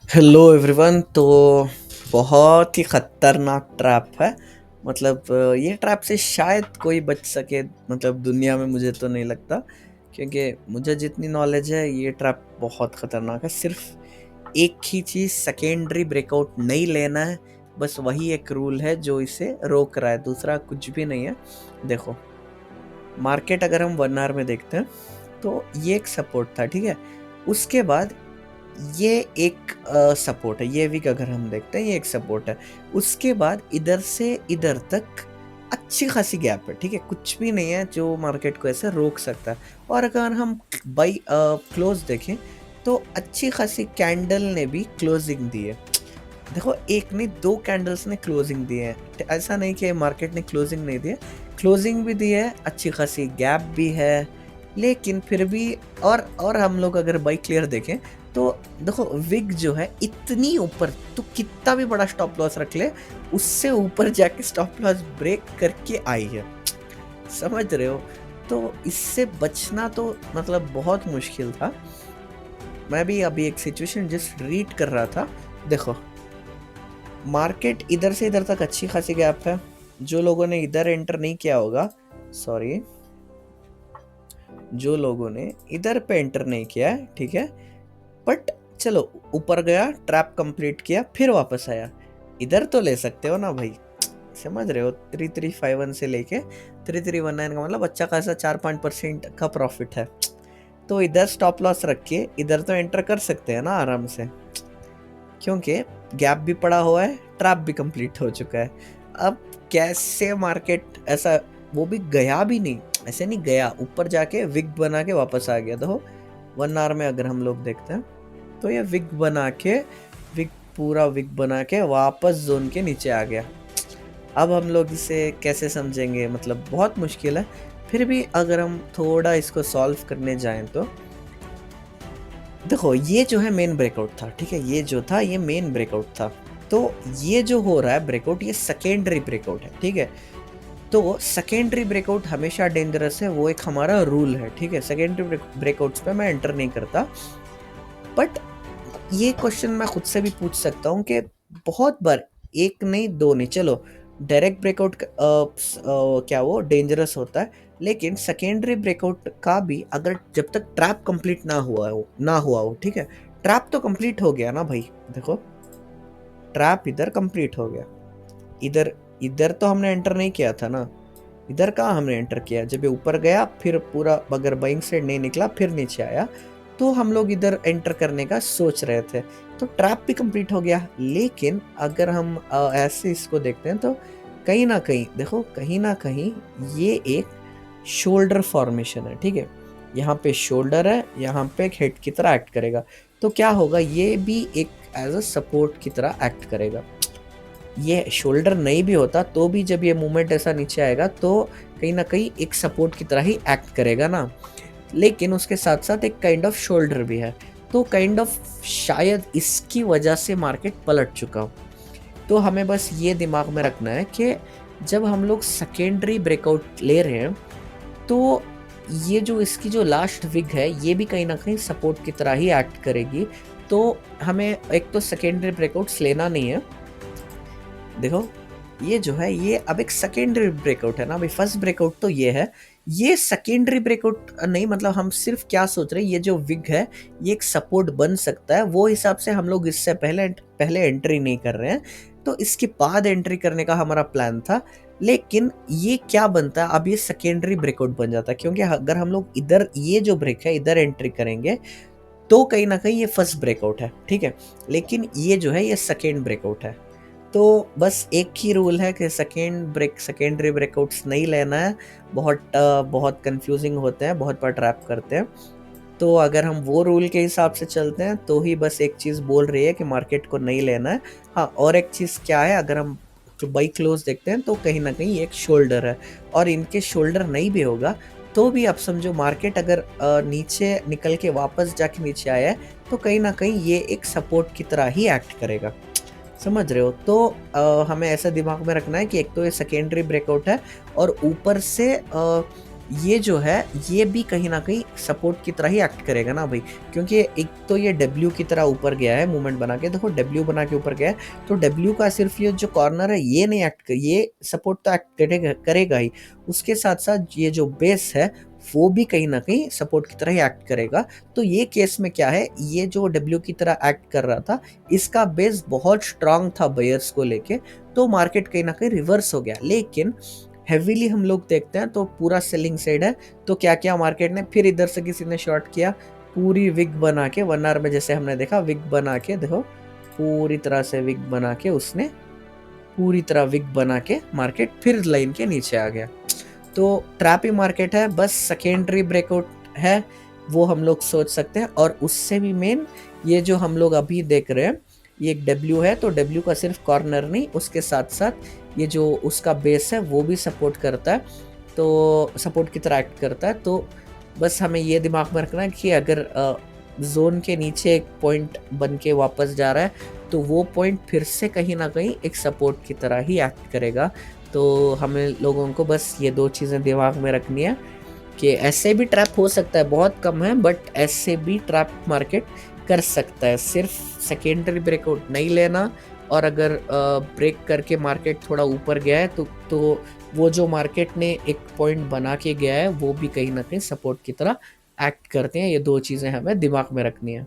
Hello everyone. तो बहुत ही ख़तरनाक ट्रैप है। मतलब ये ट्रैप से शायद कोई बच सके, मतलब दुनिया में मुझे तो नहीं लगता, क्योंकि मुझे जितनी नॉलेज है ये ट्रैप बहुत ख़तरनाक है। सिर्फ एक ही चीज़, सेकेंडरी ब्रेकआउट नहीं लेना है, बस वही एक रूल है जो इसे रोक रहा है, दूसरा कुछ भी नहीं है। देखो, मार्केट अगर हम 1 आवर में देखते हैं तो ये एक सपोर्ट था, ठीक है। उसके बाद ये एक सपोर्ट है, ये वीक अगर हम देखते हैं ये एक सपोर्ट है। उसके बाद इधर से इधर तक अच्छी खासी गैप है, ठीक है। कुछ भी नहीं है जो मार्केट को ऐसे रोक सकता है। और अगर हम बाई क्लोज देखें तो अच्छी खासी कैंडल ने भी क्लोजिंग दी है। देखो, एक नहीं दो कैंडल्स ने क्लोजिंग दी है, ऐसा नहीं कि मार्केट ने क्लोजिंग नहीं दी है। क्लोजिंग भी दी है, अच्छी खासी गैप भी है, लेकिन फिर भी और हम लोग अगर बाई क्लियर देखें तो देखो, विग जो है इतनी ऊपर, तो कितना भी बड़ा स्टॉप लॉस रख ले, उससे ऊपर जाके स्टॉप लॉस ब्रेक करके आई है। समझ रहे हो? तो इससे बचना तो मतलब बहुत मुश्किल था। मैं भी अभी एक सिचुएशन जस्ट रीड कर रहा था। देखो, मार्केट इधर से इधर तक अच्छी खासी गैप है। जो लोगों ने इधर एंटर नहीं किया होगा, सॉरी, जो लोगों ने इधर पे एंटर नहीं किया है, ठीक है, बट चलो ऊपर गया, ट्रैप कंप्लीट किया, फिर वापस आया, इधर तो ले सकते हो ना भाई। समझ रहे हो? 3351 से लेके 3319 का मतलब अच्छा खासा 4-5% का प्रॉफिट है। तो इधर स्टॉप लॉस रख के इधर तो एंटर कर सकते हैं ना आराम से, क्योंकि गैप भी पड़ा हुआ है, ट्रैप भी कंप्लीट हो चुका है। अब कैसे मार्केट ऐसा, वो भी गया भी नहीं, ऐसे नहीं गया, ऊपर जाके विग बना के वापस आ गया। देखो, 1 आवर में अगर हम लोग देखते हैं तो ये विग बना के, विग पूरा विग बना के वापस जोन के नीचे आ गया। अब हम लोग इसे कैसे समझेंगे, मतलब बहुत मुश्किल है। फिर भी अगर हम थोड़ा इसको सॉल्व करने जाएं तो देखो, ये जो है मेन ब्रेकआउट था, ठीक है, ये जो था ये मेन ब्रेकआउट था। तो ये जो हो रहा है ब्रेकआउट, ये सेकेंडरी ब्रेकआउट है, ठीक है। तो सेकेंडरी ब्रेकआउट हमेशा डेंजरस है, वो एक हमारा रूल है, ठीक है। सेकेंडरी ब्रेकआउट्स पे मैं एंटर नहीं करता। बट ये क्वेश्चन मैं खुद से भी पूछ सकता हूँ कि बहुत बार, एक नहीं दो नहीं, चलो डायरेक्ट ब्रेकआउट क्या वो डेंजरस होता है, लेकिन सेकेंडरी ब्रेकआउट का भी अगर जब तक ट्रैप कंप्लीट ना हुआ हो, ठीक है। ट्रैप तो कंप्लीट हो गया ना भाई। देखो, ट्रैप इधर कंप्लीट हो गया, इधर इधर तो हमने एंटर नहीं किया था ना। इधर कहाँ हमने एंटर किया? जब ये ऊपर गया, फिर पूरा अगर बाइंग साइड नहीं निकला, फिर नीचे आया, तो हम लोग इधर एंटर करने का सोच रहे थे। तो ट्रैप भी कंप्लीट हो गया। लेकिन अगर हम ऐसे इसको देखते हैं तो कहीं ना कहीं देखो, कहीं ना कहीं ये एक शोल्डर फॉर्मेशन है, ठीक है। यहाँ पे शोल्डर है, यहाँ पे एक हेड की तरह एक्ट करेगा। तो क्या होगा, ये भी एक एज अ सपोर्ट की तरह एक्ट करेगा। ये शोल्डर नहीं भी होता तो भी जब ये मूवमेंट ऐसा नीचे आएगा तो कहीं ना कहीं एक सपोर्ट की तरह ही एक्ट करेगा ना। लेकिन उसके साथ साथ एक काइंड ऑफ शोल्डर भी है। तो काइंड ऑफ शायद इसकी वजह से मार्केट पलट चुका हो। तो हमें बस ये दिमाग में रखना है कि जब हम लोग सेकेंडरी ब्रेकआउट ले रहे हैं तो ये जो इसकी जो लास्ट विग है, ये भी कहीं ना कहीं सपोर्ट की तरह ही एक्ट करेगी। तो हमें एक तो सेकेंडरी ब्रेकआउट्स लेना नहीं है। देखो, ये जो है ये अब एक सेकेंडरी ब्रेकआउट है ना। अभी फर्स्ट ब्रेकआउट तो ये है, ये सेकेंडरी ब्रेकआउट नहीं, मतलब हम सिर्फ क्या सोच रहे हैं, ये जो विग है ये एक सपोर्ट बन सकता है, वो हिसाब से हम लोग इससे पहले पहले एंट्री नहीं कर रहे हैं। तो इसके बाद एंट्री करने का हमारा प्लान था। लेकिन ये क्या बनता है, अब ये सेकेंडरी ब्रेकआउट बन जाता है, क्योंकि अगर हम लोग इधर ये जो ब्रेक है इधर एंट्री करेंगे तो कहीं ना कहीं ये फर्स्ट ब्रेकआउट है, ठीक है। लेकिन ये जो है ये सेकेंड ब्रेकआउट है। तो बस एक ही रूल है कि सेकेंडरी ब्रेकआउट्स नहीं लेना है। बहुत कंफ्यूजिंग होते हैं, बहुत बार ट्रैप करते हैं। तो अगर हम वो रूल के हिसाब से चलते हैं तो ही बस एक चीज़ बोल रही है कि मार्केट को नहीं लेना है। हाँ, और एक चीज़ क्या है, अगर हम बाई क्लोज देखते हैं तो कहीं ना कहीं एक शोल्डर है, और इनके शोल्डर नहीं भी होगा तो भी आप समझो मार्केट अगर नीचे निकल के वापस जाके नीचे आया है तो कहीं ना कहीं ये एक सपोर्ट की तरह ही एक्ट करेगा। समझ रहे हो? तो हमें ऐसा दिमाग में रखना है कि एक तो ये सेकेंडरी ब्रेकआउट है, और ऊपर से ये जो है ये भी कहीं न कहीं सपोर्ट की तरह ही एक्ट करेगा ना भाई, क्योंकि एक तो ये डब्ल्यू की तरह ऊपर गया है मूवमेंट बना के, देखो डब्ल्यू बना के ऊपर गया है, तो डब्ल्यू का सिर्फ ये जो कॉर्नर है ये नहीं ये सपोर्ट तो एक्ट करेगा ही, उसके साथ-साथ ये जो बेस है वो भी कहीं न कहीं सपोर्ट की तरह ही एक्ट करेगा। तो ये केस में क्या है, ये जो डब्ल्यू की तरह एक्ट कर रहा था, इसका बेस बहुत स्ट्रॉन्ग था बायर्स को लेके, तो मार्केट कहीं न कहीं रिवर्स हो गया। लेकिन हेवीली हम लोग देखते हैं तो पूरा सेलिंग साइड है, तो क्या किया मार्केट ने, फिर इधर से किसी ने शॉर्ट किया, पूरी विग बना के 1 आवर में, जैसे हमने देखा विग बना के, देखो पूरी तरह से विग बना के उसने पूरी तरह विग बना के मार्केट फिर लाइन के नीचे आ गया। तो ट्रैप ही मार्केट है, बस सेकेंडरी ब्रेकआउट है वो हम लोग सोच सकते हैं। और उससे भी मेन ये जो हम लोग अभी देख रहे हैं, ये एक डब्ल्यू है, तो डब्ल्यू का सिर्फ कॉर्नर नहीं, उसके साथ साथ ये जो उसका बेस है वो भी सपोर्ट करता है, तो सपोर्ट की तरह एक्ट करता है। तो बस हमें ये दिमाग में रखना है कि अगर जोन के नीचे एक पॉइंट बन के वापस जा रहा है, तो वो पॉइंट फिर से कहीं ना कहीं एक सपोर्ट की तरह ही एक्ट करेगा। तो हमें लोगों को बस ये 2 चीज़ें दिमाग में रखनी है कि ऐसे भी ट्रैप हो सकता है, बहुत कम है बट ऐसे भी ट्रैप मार्केट कर सकता है। सिर्फ सेकेंडरी ब्रेकआउट नहीं लेना, और अगर ब्रेक करके मार्केट थोड़ा ऊपर गया है तो वो जो मार्केट ने एक पॉइंट बना के गया है वो भी कहीं ना कहीं सपोर्ट की तरह एक्ट करते हैं। ये 2 चीज़ें हमें दिमाग में रखनी है।